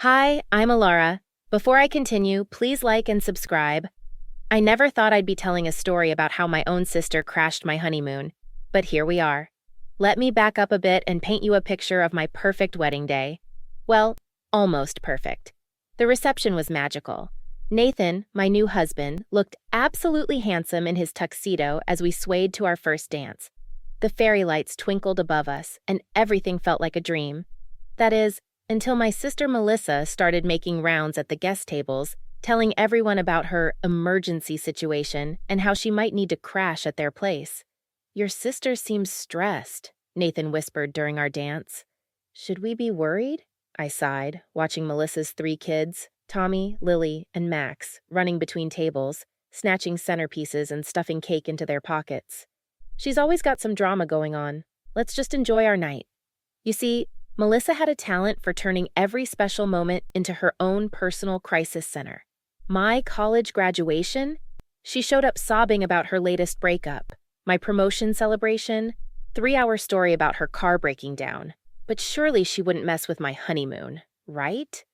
Hi, I'm Alara. Before I continue, please like and subscribe. I never thought I'd be telling a story about how my own sister crashed my honeymoon, but here we are. Let me back up a bit and paint you a picture of my perfect wedding day. Well, almost perfect. The reception was magical. Nathan, my new husband, looked absolutely handsome in his tuxedo as we swayed to our first dance. The fairy lights twinkled above us, and everything felt like a dream. That is, until my sister Melissa started making rounds at the guest tables, telling everyone about her emergency situation and how she might need to crash at their place. "Your sister seems stressed," Nathan whispered during our dance. "Should we be worried?" I sighed, watching Melissa's 3 kids, Tommy, Lily, and Max, running between tables, snatching centerpieces and stuffing cake into their pockets. "She's always got some drama going on. Let's just enjoy our night." You see, Melissa had a talent for turning every special moment into her own personal crisis center. My college graduation? She showed up sobbing about her latest breakup. My promotion celebration? 3-hour story about her car breaking down. But surely she wouldn't mess with my honeymoon, right?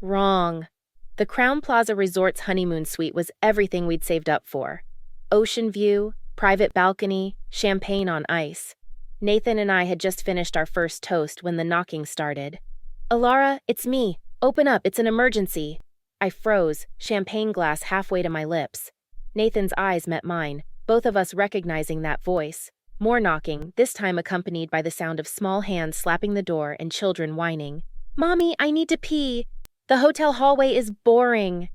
Wrong. The Crown Plaza Resort's honeymoon suite was everything we'd saved up for. Ocean view, private balcony, champagne on ice. Nathan and I had just finished our first toast when the knocking started. "Alara, it's me. Open up, it's an emergency." I froze, champagne glass halfway to my lips. Nathan's eyes met mine, both of us recognizing that voice. More knocking, this time accompanied by the sound of small hands slapping the door and children whining. "Mommy, I need to pee. The hotel hallway is boring.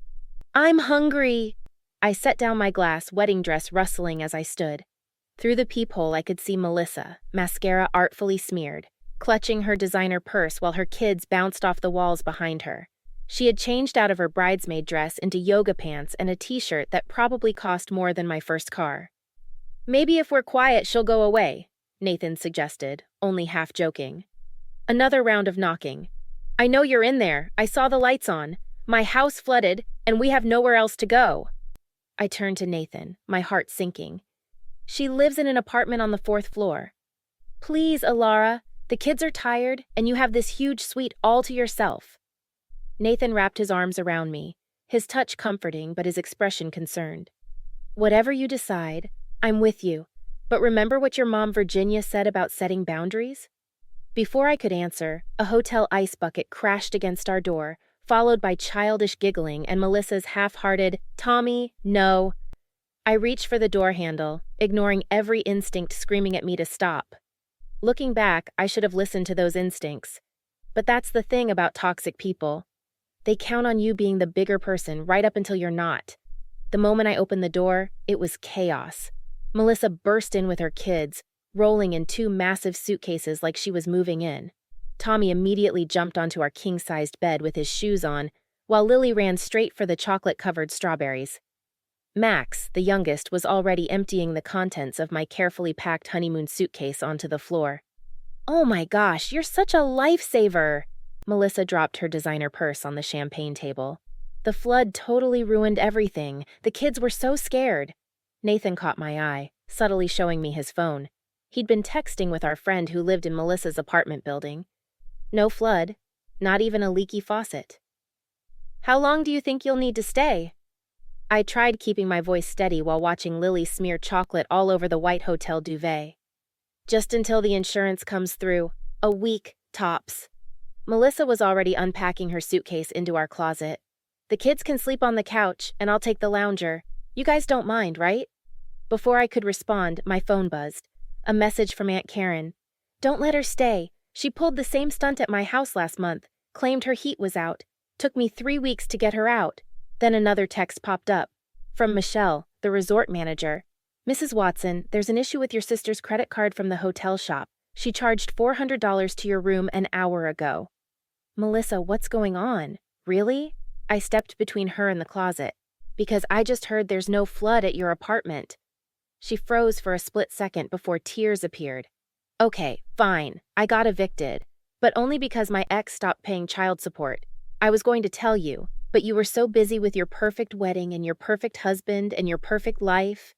I'm hungry." I set down my glass, wedding dress rustling as I stood. Through the peephole, I could see Melissa, mascara artfully smeared, clutching her designer purse while her kids bounced off the walls behind her. She had changed out of her bridesmaid dress into yoga pants and a t-shirt that probably cost more than my first car. "Maybe if we're quiet, she'll go away," Nathan suggested, only half joking. Another round of knocking. "I know you're in there. I saw the lights on. My house flooded, and we have nowhere else to go." I turned to Nathan, my heart sinking. "She lives in an apartment on the 4th floor. Please, Alara, the kids are tired, and you have this huge suite all to yourself." Nathan wrapped his arms around me, his touch comforting but his expression concerned. "Whatever you decide, I'm with you, but remember what your mom Virginia said about setting boundaries?" Before I could answer, a hotel ice bucket crashed against our door, followed by childish giggling and Melissa's half-hearted, "Tommy, no." I reached for the door handle, ignoring every instinct screaming at me to stop. Looking back, I should have listened to those instincts. But that's the thing about toxic people. They count on you being the bigger person right up until you're not. The moment I opened the door, it was chaos. Melissa burst in with her kids, rolling in 2 massive suitcases like she was moving in. Tommy immediately jumped onto our king-sized bed with his shoes on, while Lily ran straight for the chocolate-covered strawberries. Max, the youngest, was already emptying the contents of my carefully packed honeymoon suitcase onto the floor. "Oh my gosh, you're such a lifesaver!" Melissa dropped her designer purse on the champagne table. "The flood totally ruined everything. The kids were so scared." Nathan caught my eye, subtly showing me his phone. He'd been texting with our friend who lived in Melissa's apartment building. No flood, not even a leaky faucet. "How long do you think you'll need to stay?" I tried keeping my voice steady while watching Lily smear chocolate all over the white hotel duvet. "Just until the insurance comes through. A week, tops." Melissa was already unpacking her suitcase into our closet. "The kids can sleep on the couch, and I'll take the lounger. You guys don't mind, right?" Before I could respond, my phone buzzed. A message from Aunt Karen. "Don't let her stay. She pulled the same stunt at my house last month, claimed her heat was out. Took me 3 weeks to get her out." Then another text popped up. From Michelle, the resort manager. "Mrs. Watson, there's an issue with your sister's credit card from the hotel shop. She charged $400 to your room an hour ago." "Melissa, what's going on? Really?" I stepped between her and the closet. "Because I just heard there's no flood at your apartment." She froze for a split second before tears appeared. "Okay, fine. I got evicted. But only because my ex stopped paying child support. I was going to tell you, but you were so busy with your perfect wedding and your perfect husband and your perfect life."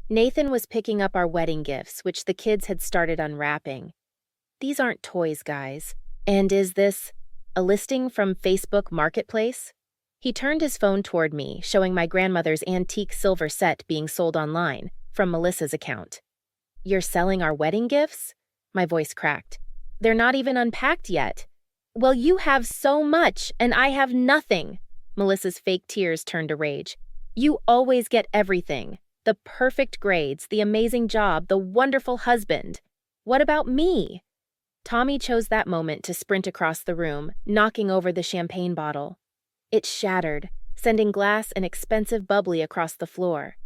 Nathan was picking up our wedding gifts, which the kids had started unwrapping. "These aren't toys, guys. And is this..." A listing from Facebook Marketplace? He turned his phone toward me, showing my grandmother's antique silver set being sold online from Melissa's account. You're selling our wedding gifts? My voice cracked. They're not even unpacked yet. Well, you have so much, and I have nothing. Melissa's fake tears turned to rage. You always get everything. The perfect grades, the amazing job, the wonderful husband. What about me? Tommy chose that moment to sprint across the room, knocking over the champagne bottle. It shattered, sending glass and expensive bubbly across the floor.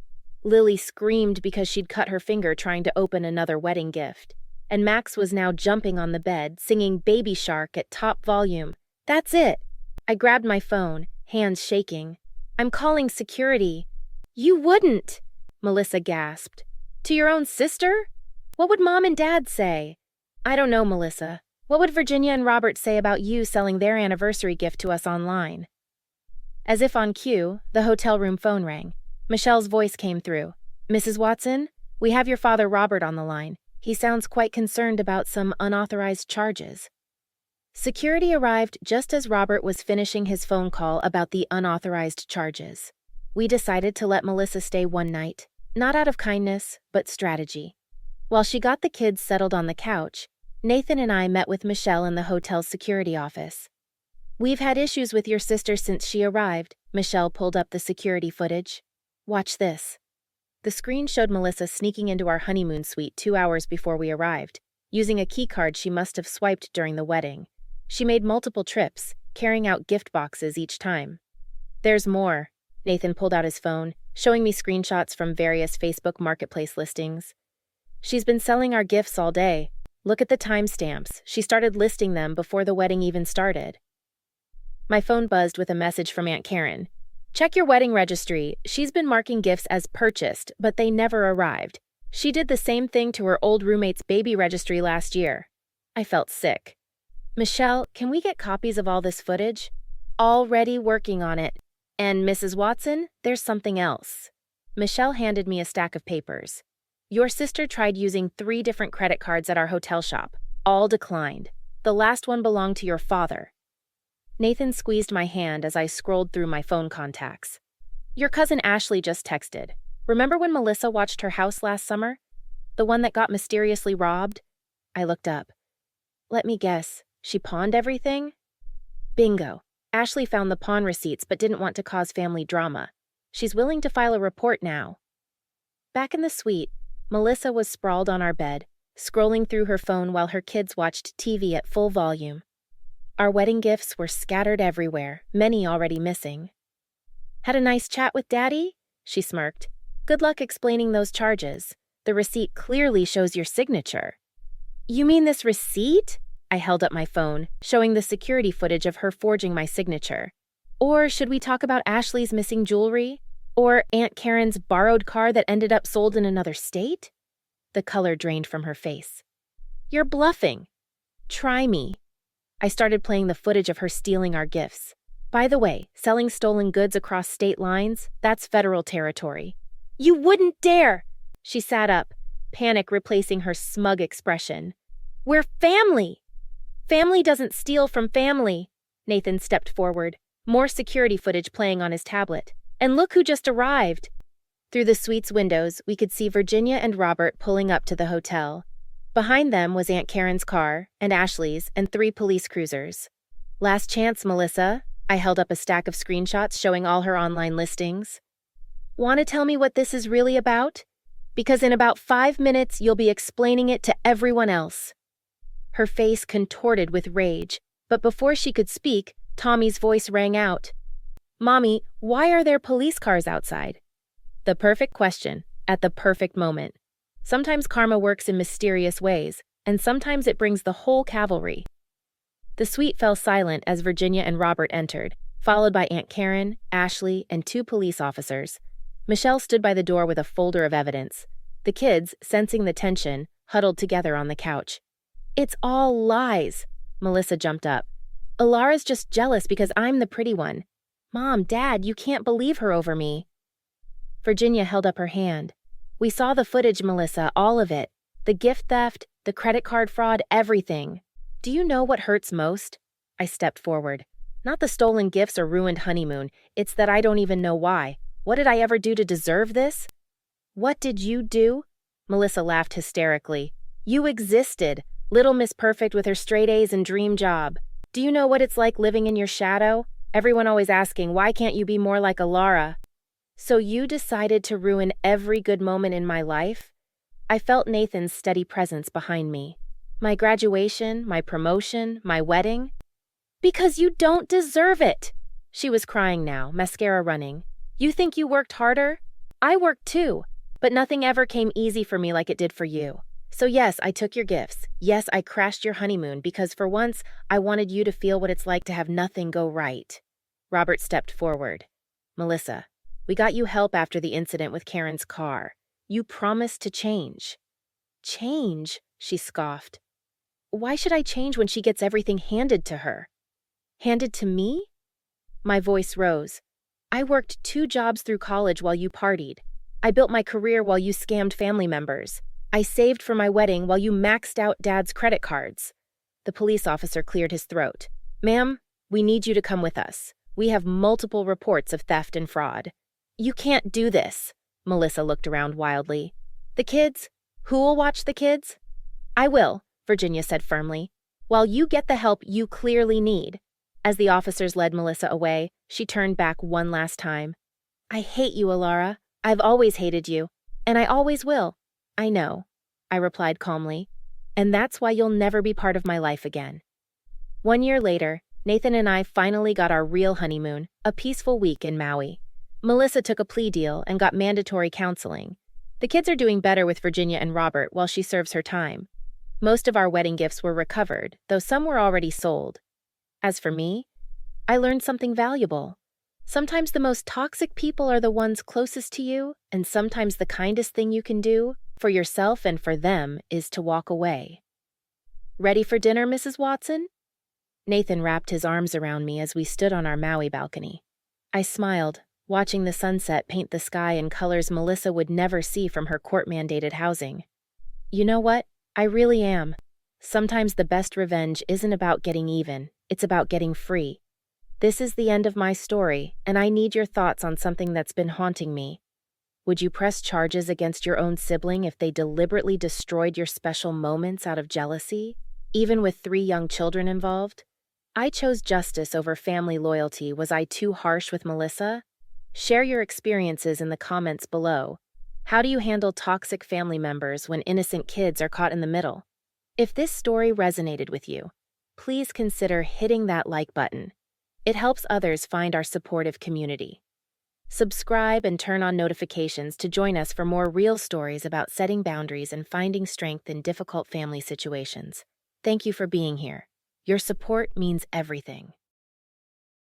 Lily screamed because she'd cut her finger trying to open another wedding gift. And Max was now jumping on the bed, singing Baby Shark at top volume. That's it. I grabbed my phone, hands shaking. I'm calling security. You wouldn't, Melissa gasped. To your own sister? What would Mom and Dad say? I don't know, Melissa. What would Virginia and Robert say about you selling their anniversary gift to us online? As if on cue, the hotel room phone rang. Michelle's voice came through. Mrs. Watson, we have your father Robert on the line. He sounds quite concerned about some unauthorized charges. Security arrived just as Robert was finishing his phone call about the unauthorized charges. We decided to let Melissa stay one night, not out of kindness, but strategy. While she got the kids settled on the couch, Nathan and I met with Michelle in the hotel's security office. We've had issues with your sister since she arrived. Michelle pulled up the security footage. Watch this. The screen showed Melissa sneaking into our honeymoon suite 2 hours before we arrived, using a keycard she must have swiped during the wedding. She made multiple trips, carrying out gift boxes each time. There's more. Nathan pulled out his phone, showing me screenshots from various Facebook Marketplace listings. She's been selling our gifts all day. Look at the timestamps. She started listing them before the wedding even started. My phone buzzed with a message from Aunt Karen. Check your wedding registry. She's been marking gifts as purchased, but they never arrived. She did the same thing to her old roommate's baby registry last year. I felt sick. Michelle, can we get copies of all this footage? Already working on it. And Mrs. Watson, there's something else. Michelle handed me a stack of papers. Your sister tried using 3 different credit cards at our hotel shop. All declined. The last one belonged to your father. Nathan squeezed my hand as I scrolled through my phone contacts. Your cousin Ashley just texted. Remember when Melissa watched her house last summer? The one that got mysteriously robbed? I looked up. Let me guess. She pawned everything? Bingo. Ashley found the pawn receipts but didn't want to cause family drama. She's willing to file a report now. Back in the suite, Melissa was sprawled on our bed, scrolling through her phone while her kids watched TV at full volume. Our wedding gifts were scattered everywhere, many already missing. Had a nice chat with Daddy? She smirked. Good luck explaining those charges. The receipt clearly shows your signature. You mean this receipt? I held up my phone, showing the security footage of her forging my signature. Or should we talk about Ashley's missing jewelry? Or Aunt Karen's borrowed car that ended up sold in another state? The color drained from her face. You're bluffing. Try me. I started playing the footage of her stealing our gifts. By the way, selling stolen goods across state lines, that's federal territory. You wouldn't dare! She sat up, panic replacing her smug expression. We're family! Family doesn't steal from family. Nathan stepped forward, more security footage playing on his tablet. And look who just arrived. Through the suite's windows, we could see Virginia and Robert pulling up to the hotel. Behind them was Aunt Karen's car, and Ashley's, and 3 police cruisers. Last chance, Melissa. I held up a stack of screenshots showing all her online listings. Want to tell me what this is really about? Because in about 5 minutes, you'll be explaining it to everyone else. Her face contorted with rage, but before she could speak, Tommy's voice rang out. Mommy, why are there police cars outside? The perfect question, at the perfect moment. Sometimes karma works in mysterious ways, and sometimes it brings the whole cavalry. The suite fell silent as Virginia and Robert entered, followed by Aunt Karen, Ashley, and 2 police officers. Michelle stood by the door with a folder of evidence. The kids, sensing the tension, huddled together on the couch. It's all lies. Melissa jumped up. Alara's just jealous because I'm the pretty one. Mom, Dad, you can't believe her over me. Virginia held up her hand. We saw the footage, Melissa, all of it. The gift theft, the credit card fraud, everything. Do you know what hurts most? I stepped forward. Not the stolen gifts or ruined honeymoon, it's that I don't even know why. What did I ever do to deserve this? What did you do? Melissa laughed hysterically. You existed, little Miss Perfect with her straight A's and dream job. Do you know what it's like living in your shadow? Everyone always asking, why can't you be more like Alara? So you decided to ruin every good moment in my life? I felt Nathan's steady presence behind me. My graduation, my promotion, my wedding? Because you don't deserve it! She was crying now, mascara running. You think you worked harder? I worked too, but nothing ever came easy for me like it did for you. So yes, I took your gifts. Yes, I crashed your honeymoon because for once, I wanted you to feel what it's like to have nothing go right. Robert stepped forward. Melissa, we got you help after the incident with Karen's car. You promised to change. Change? She scoffed. Why should I change when she gets everything handed to her? Handed to me? My voice rose. I worked 2 jobs through college while you partied. I built my career while you scammed family members. I saved for my wedding while you maxed out Dad's credit cards. The police officer cleared his throat. Ma'am, we need you to come with us. We have multiple reports of theft and fraud. You can't do this. Melissa looked around wildly. The kids? Who'll watch the kids? I will, Virginia said firmly, while you get the help you clearly need. As the officers led Melissa away, she turned back one last time. I hate you, Alara. I've always hated you, and I always will. I know, I replied calmly, and that's why you'll never be part of my life again. 1 year later, Nathan and I finally got our real honeymoon, a peaceful week in Maui. Melissa took a plea deal and got mandatory counseling. The kids are doing better with Virginia and Robert while she serves her time. Most of our wedding gifts were recovered, though some were already sold. As for me, I learned something valuable. Sometimes the most toxic people are the ones closest to you, and sometimes the kindest thing you can do, for yourself and for them, is to walk away. Ready for dinner, Mrs. Watson? Nathan wrapped his arms around me as we stood on our Maui balcony. I smiled, watching the sunset paint the sky in colors Melissa would never see from her court-mandated housing. You know what? I really am. Sometimes the best revenge isn't about getting even, it's about getting free. This is the end of my story, and I need your thoughts on something that's been haunting me. Would you press charges against your own sibling if they deliberately destroyed your special moments out of jealousy, even with 3 young children involved? I chose justice over family loyalty. Was I too harsh with Melissa? Share your experiences in the comments below. How do you handle toxic family members when innocent kids are caught in the middle? If this story resonated with you, please consider hitting that like button. It helps others find our supportive community. Subscribe and turn on notifications to join us for more real stories about setting boundaries and finding strength in difficult family situations. Thank you for being here. Your support means everything.